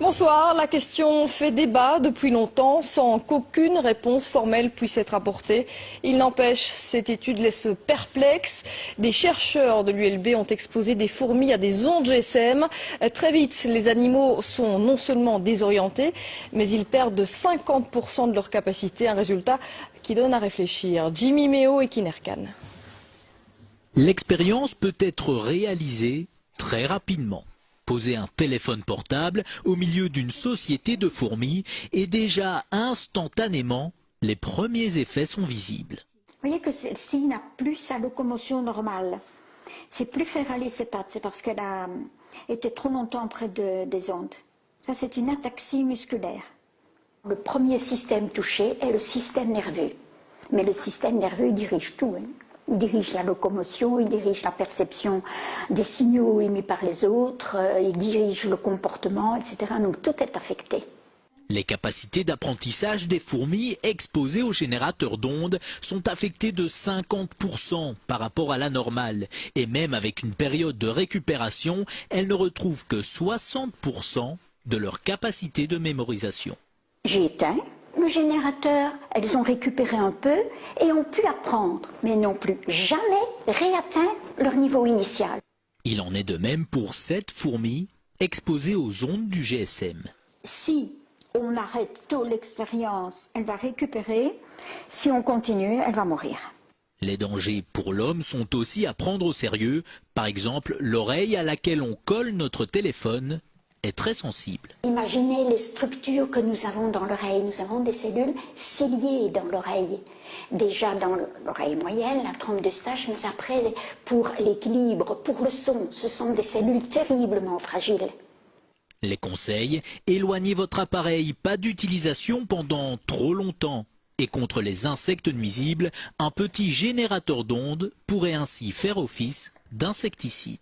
Bonsoir, la question fait débat depuis longtemps sans qu'aucune réponse formelle puisse être apportée. Il n'empêche, cette étude laisse perplexe. Des chercheurs de l'ULB ont exposé des fourmis à des ondes GSM. Très vite, les animaux sont non seulement désorientés, mais ils perdent de 50% de leur capacité, un résultat qui donne à réfléchir. Jimmy Méo et Kinerkan. L'expérience peut être réalisée très rapidement. Poser un téléphone portable au milieu d'une société de fourmis et déjà instantanément, les premiers effets sont visibles. Vous voyez que celle-ci n'a plus sa locomotion normale. C'est plus faire aller ses pattes, c'est parce qu'elle a été trop longtemps près des ondes. Ça, c'est une ataxie musculaire. Le premier système touché est le système nerveux. Mais le système nerveux dirige tout. Il dirige la locomotion, il dirige la perception des signaux émis par les autres, il dirige le comportement, etc. Donc tout est affecté. Les capacités d'apprentissage des fourmis exposées aux générateurs d'ondes sont affectées de 50% par rapport à la normale. Et même avec une période de récupération, elles ne retrouvent que 60% de leur capacité de mémorisation. J'ai éteint le générateur, elles ont récupéré un peu et ont pu apprendre, mais n'ont plus jamais réatteint leur niveau initial. Il en est de même pour cette fourmi exposée aux ondes du GSM. Si on arrête tôt l'expérience, elle va récupérer. Si on continue, elle va mourir. Les dangers pour l'homme sont aussi à prendre au sérieux. Par exemple, l'oreille à laquelle on colle notre téléphone est très sensible. Imaginez les structures que nous avons dans l'oreille. Nous avons des cellules ciliées dans l'oreille. Déjà dans l'oreille moyenne, la trompe d'Eustache, mais après, pour l'équilibre, pour le son, ce sont des cellules terriblement fragiles. Les conseils, éloignez votre appareil, pas d'utilisation pendant trop longtemps. Et contre les insectes nuisibles, un petit générateur d'ondes pourrait ainsi faire office d'insecticide.